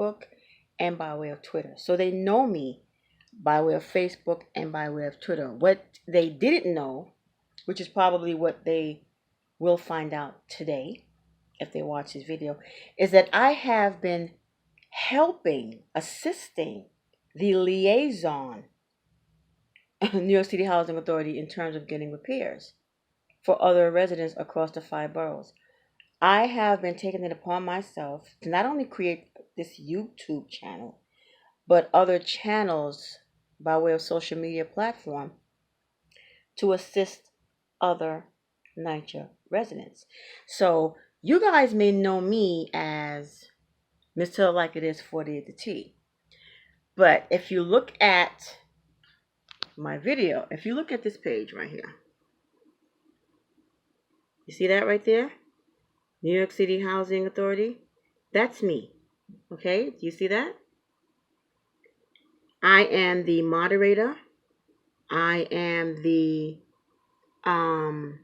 Facebook and by way of Twitter. So they know me by way of Facebook and by way of Twitter. What they didn't know, which is probably what they will find out today if they watch this video, is that I have been assisting the liaison, New York City Housing Authority, in terms of getting repairs for other residents across the 5 boroughs. I have been taking it upon myself to not only create this YouTube channel, but other channels by way of social media platform to assist other NYCHA residents. So you guys may know me as Mr. Like It Is 48 the T. But if you look at my video, if you look at this page right here, you see that right there? New York City Housing Authority. That's me. Okay, do you see that? I am the moderator. I am I'm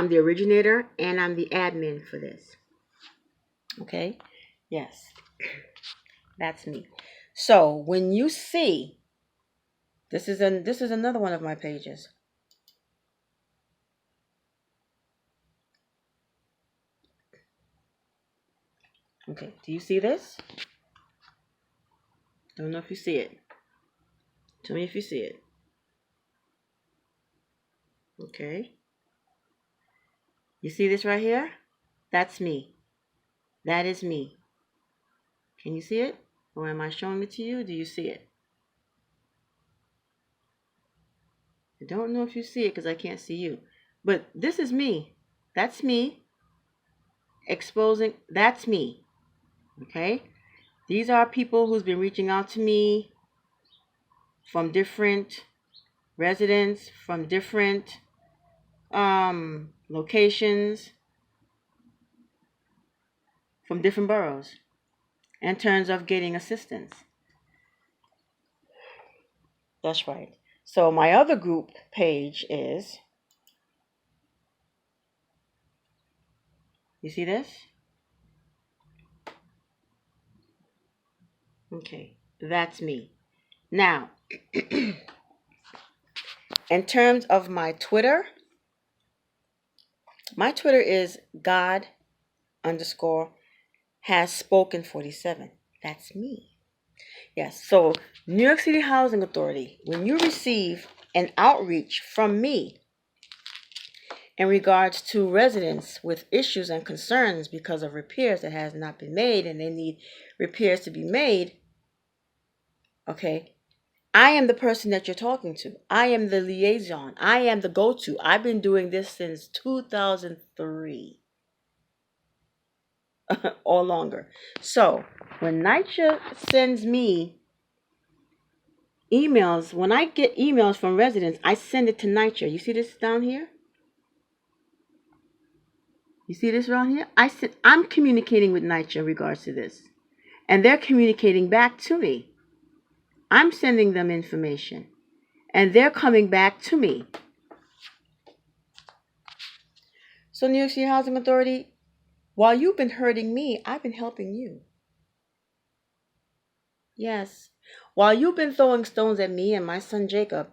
the originator, and I'm the admin for this. Okay? Yes. That's me. So when you see, this is another one of my pages. Okay, do you see this? Don't know if you see it. Tell me if you see it. Okay. You see this right here? That's me. That is me. Can you see it? Or am I showing it to you? Do you see it? I don't know if you see it because I can't see you. But this is me. That's me. Exposing. That's me. Okay? These are people who's been reaching out to me from different residents, from different locations, from different boroughs in terms of getting assistance. That's right. So my other group page is, you see this? Okay, that's me. Now, in terms of my Twitter is God_has_spoken47. That's me. Yes, so New York City Housing Authority, when you receive an outreach from me in regards to residents with issues and concerns because of repairs that has not been made and they need repairs to be made, okay, I am the person that you're talking to. I am the liaison. I am the go-to. I've been doing this since 2003 or longer. So when NYCHA sends me emails, when I get emails from residents, I send it to NYCHA. You see this down here? You see this around here? I'm communicating with NYCHA in regards to this. And they're communicating back to me. I'm sending them information. And they're coming back to me. So New York City Housing Authority, while you've been hurting me, I've been helping you. Yes. While you've been throwing stones at me and my son Jacob,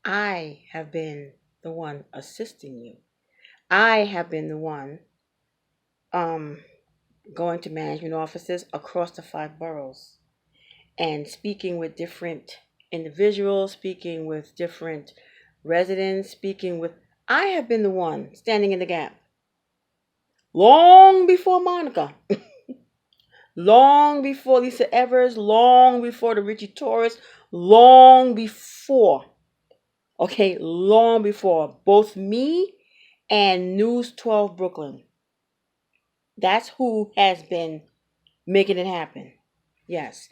I have been the one assisting you. I have been the one going to management offices across the 5 boroughs and speaking with different individuals, speaking with different residents, I have been the one standing in the gap. Long before Monica. Long before Lisa Evers, long before the Richie Torres, long before both me and News 12 Brooklyn. That's who has been making it happen. Yes.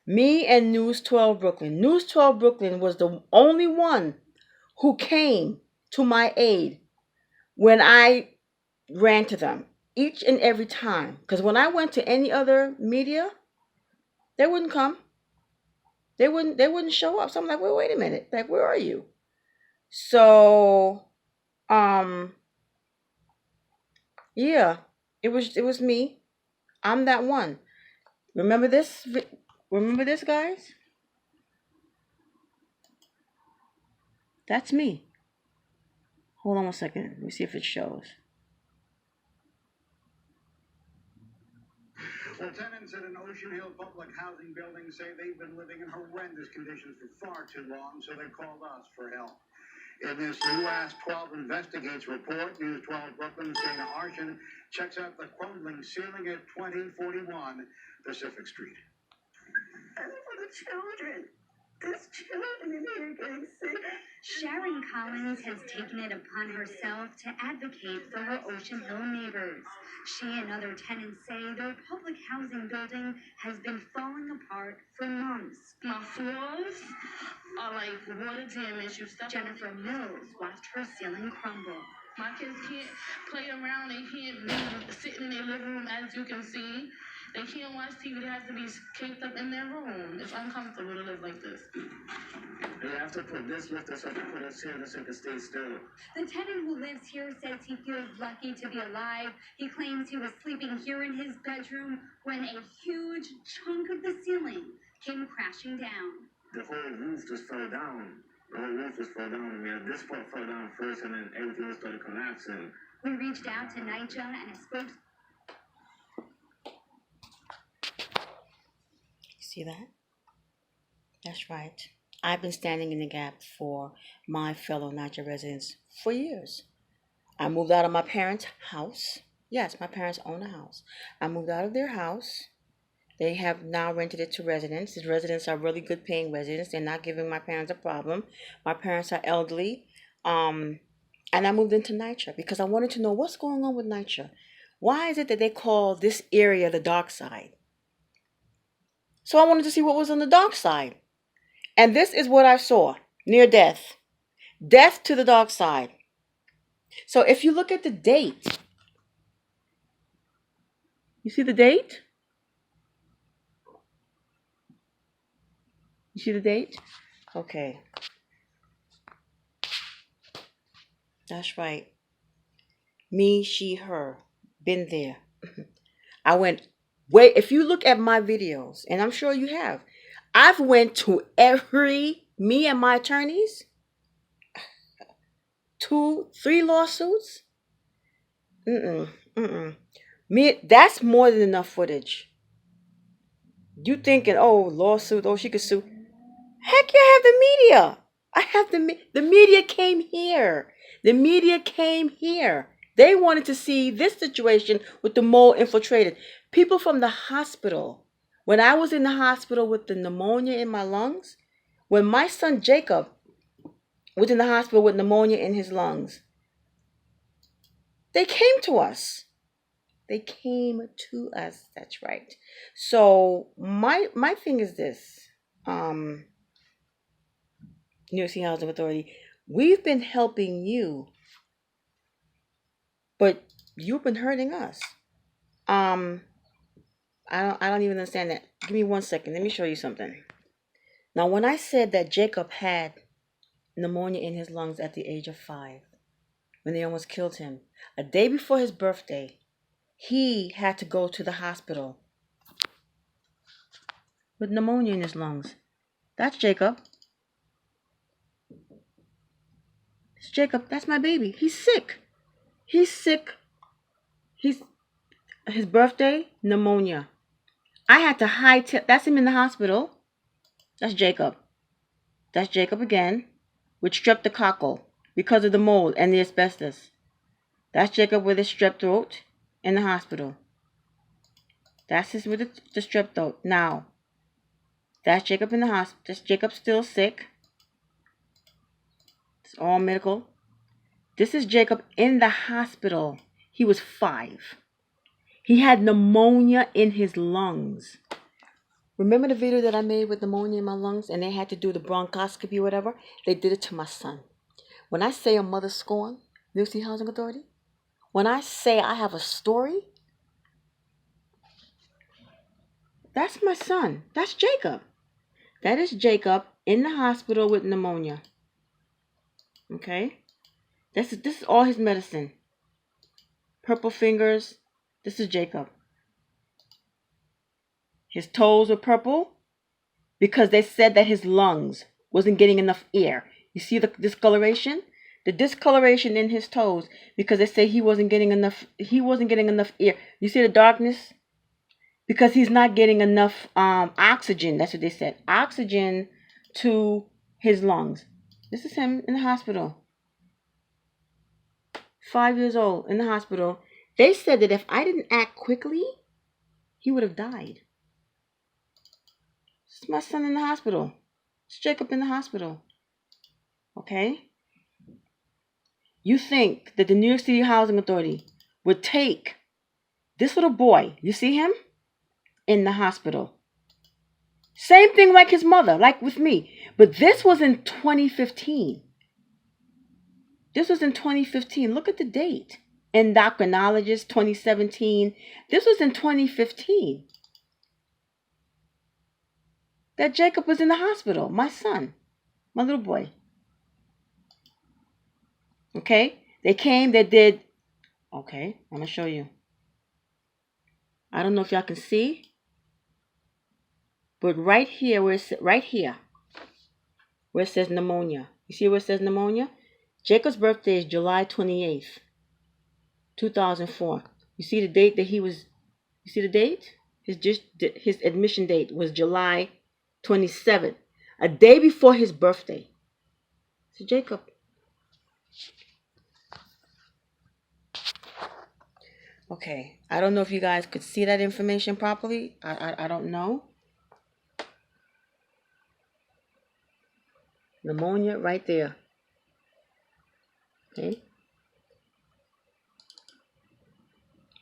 Me and News 12 Brooklyn. News 12 Brooklyn was the only one who came to my aid when I ran to them each and every time. Because when I went to any other media, they wouldn't come. They wouldn't show up. So I'm like, wait a minute. Like, where are you? So, yeah, it was me. I'm that one. Remember this Remember this, guys? That's me. Hold on 1 second. Let me see if it shows. Well, tenants at an Ocean Hill public housing building say they've been living in horrendous conditions for far too long, so they called us for help. In this new Ask 12 Investigates report, News 12 Brooklyn's Dana Arshan checks out the crumbling ceiling at 2041 Pacific Street. And for the children. There's children in here getting sick. Sharon Collins has taken it upon herself to advocate for her Ocean Hill neighbors. She and other tenants say their public housing building has been falling apart for months. My floors are like water damage. Jennifer Mills watched her ceiling crumble. My kids can't play around. They can't be sitting in their living room, as you can see. They can't watch TV. They have to be caked up in their room. It's uncomfortable to live like this. They have to put this lift us up and put us here so we can stay still. The tenant who lives here says he feels lucky to be alive. He claims he was sleeping here in his bedroom when a huge chunk of the ceiling came crashing down. The whole roof just fell down. The whole roof just fell down. Yeah, this part fell down first, and then everything else started collapsing. We reached out to NYCHA and a spokesperson. See that? That's right. I've been standing in the gap for my fellow NYCHA residents for years. I moved out of my parents' house. Yes, my parents own a house. I moved out of their house. They have now rented it to residents. These residents are really good paying residents. They're not giving my parents a problem. My parents are elderly. And I moved into NYCHA because I wanted to know what's going on with NYCHA. Why is it that they call this area the dark side? So I wanted to see what was on the dark side. And this is what I saw. Near death. Death to the dark side. So if you look at the date. You see the date? You see the date? Okay. That's right. Me, she, her. Been there. I went way. If you look at my videos, and I'm sure you have, I've went to me and my attorneys, 2, 3 lawsuits. Me, that's more than enough footage. You thinking, oh, lawsuit, oh, she could sue. Heck, you have the media. I have the media came here. The media came here. They wanted to see this situation with the mole infiltrated. People from the hospital. When I was in the hospital with the pneumonia in my lungs, when my son Jacob was in the hospital with pneumonia in his lungs, they came to us. They came to us. That's right. So my thing is this. New York City Housing Authority, we've been helping you, but you've been hurting us. I don't even understand that. Give me 1 second. Let me show you something. Now, when I said that Jacob had pneumonia in his lungs at the age of 5, when they almost killed him, a day before his birthday, he had to go to the hospital with pneumonia in his lungs. That's Jacob. It's Jacob. That's my baby. He's sick. He's sick. His birthday, pneumonia. I had to hightail. That's him in the hospital. That's Jacob. That's Jacob again with streptococcal because of the mold and the asbestos. That's Jacob with his strep throat in the hospital. That's his with the strep throat. Now, that's Jacob in the hospital. That's Jacob still sick. It's all medical. This is Jacob in the hospital. He was 5. He had pneumonia in his lungs. Remember the video that I made with pneumonia in my lungs and they had to do the bronchoscopy or whatever? They did it to my son. When I say a mother scorn, New York City Housing Authority, when I say I have a story, that's my son. That's Jacob. That is Jacob in the hospital with pneumonia. Okay? This is all his medicine. Purple fingers. This is Jacob. His toes were purple. because they said that his lungs wasn't getting enough air. You see the discoloration? The discoloration in his toes because they say he wasn't getting enough air. You see the darkness? Because he's not getting enough oxygen. That's what they said. Oxygen to his lungs. This is him in the hospital. 5 years old in the hospital. They said that if I didn't act quickly, he would have died. This is my son in the hospital. It's Jacob in the hospital. Okay? You think that the New York City Housing Authority would take this little boy, you see him, in the hospital. Same thing like his mother, like with me. But this was in 2015. This was in 2015. Look at the date. Endocrinologist 2017. This was in 2015. That Jacob was in the hospital. My son. My little boy. Okay? They came, they did. Okay, I'm going to show you. I don't know if y'all can see. But right here, where it says pneumonia. You see where it says pneumonia? Jacob's birthday is July 28th, 2004. You see the date that you see the date? His admission date was July 27th, a day before his birthday. So Jacob. Okay, I don't know if you guys could see that information properly. I don't know. Pneumonia right there. Okay.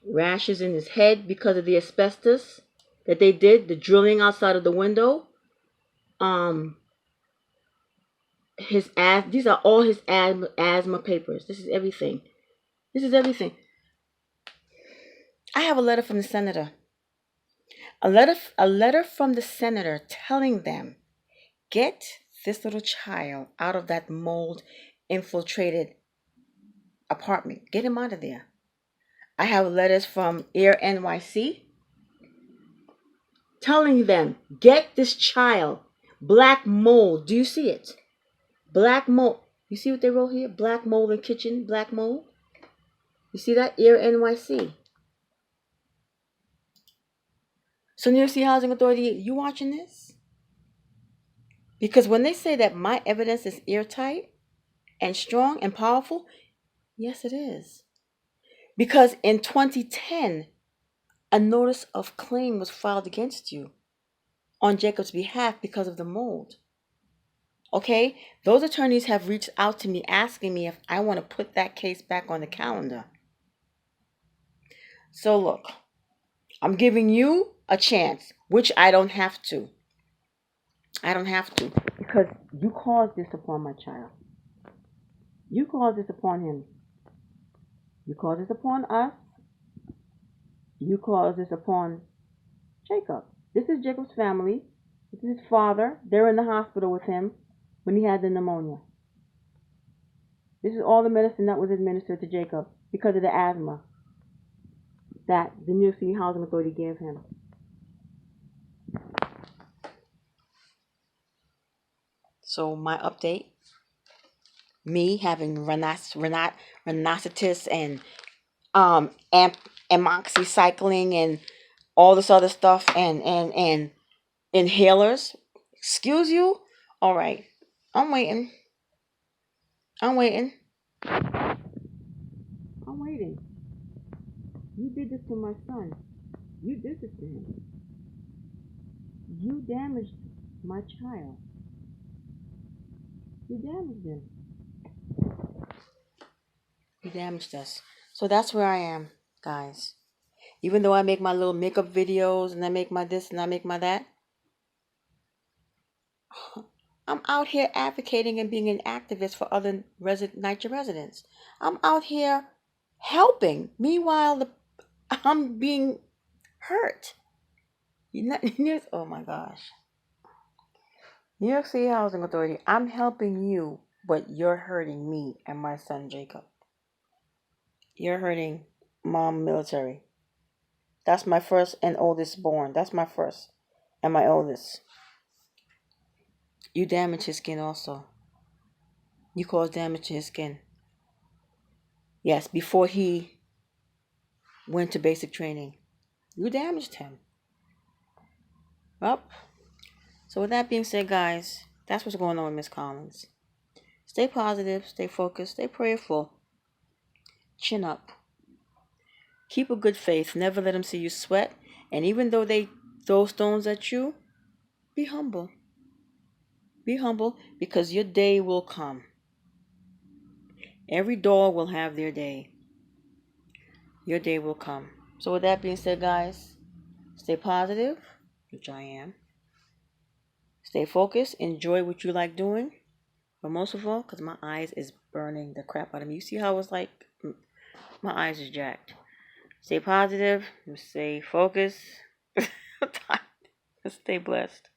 Rashes in his head because of the asbestos that they did, the drilling outside of the window. These are all his asthma papers. This is everything. This is everything. I have a letter from the senator. A letter from the senator telling them, get this little child out of that mold infiltrated apartment. Get him out of there. I have letters from Air NYC telling them, get this child. Black mold. Do you see it? Black mold. You see what they wrote here? Black mold in kitchen. Black mold. You see that? Air NYC. So New York City Housing Authority, you watching this? Because when they say that my evidence is airtight and strong and powerful, yes it is. Because in 2010, a notice of claim was filed against you on Jacob's behalf because of the mold. Okay? Those attorneys have reached out to me asking me if I want to put that case back on the calendar. So look, I'm giving you a chance, which I don't have to. I don't have to because you caused this upon my child. You caused this upon him. You caused this upon us. You caused this upon Jacob. This is Jacob's family. This is his father. They're in the hospital with him when he had the pneumonia. This is all the medicine that was administered to Jacob because of the asthma that the New York City Housing Authority gave him. So my update, me having rhinoceros and amoxicillin and all this other stuff and inhalers. Excuse you? All right. I'm waiting. You did this to my son. You did this to him. You damaged my child. You damaged him. You damaged us. So that's where I am, guys. Even though I make my little makeup videos and I make my this and I make my that, I'm out here advocating and being an activist for other NYCHA residents. I'm out here helping. Meanwhile, I'm being hurt. Oh my gosh. New York City Housing Authority, I'm helping you, but you're hurting me and my son Jacob. You're hurting mom military. That's my first and oldest born. That's my first and my oldest. you damage his skin also. You cause damage to his skin. Yes, before he went to basic training, you damaged him. Well, so with that being said, guys, that's what's going on with Miss Collins. Stay positive, stay focused, stay prayerful. Chin up. Keep a good faith. Never let them see you sweat. And even though they throw stones at you, be humble. Be humble because your day will come. Every dog will have their day. Your day will come. So with that being said, guys, stay positive, which I am. Stay focused. Enjoy what you like doing. But most of all, because my eyes is burning the crap out of me. You see how it's like, my eyes is jacked. Stay positive. Stay focused. Stay blessed.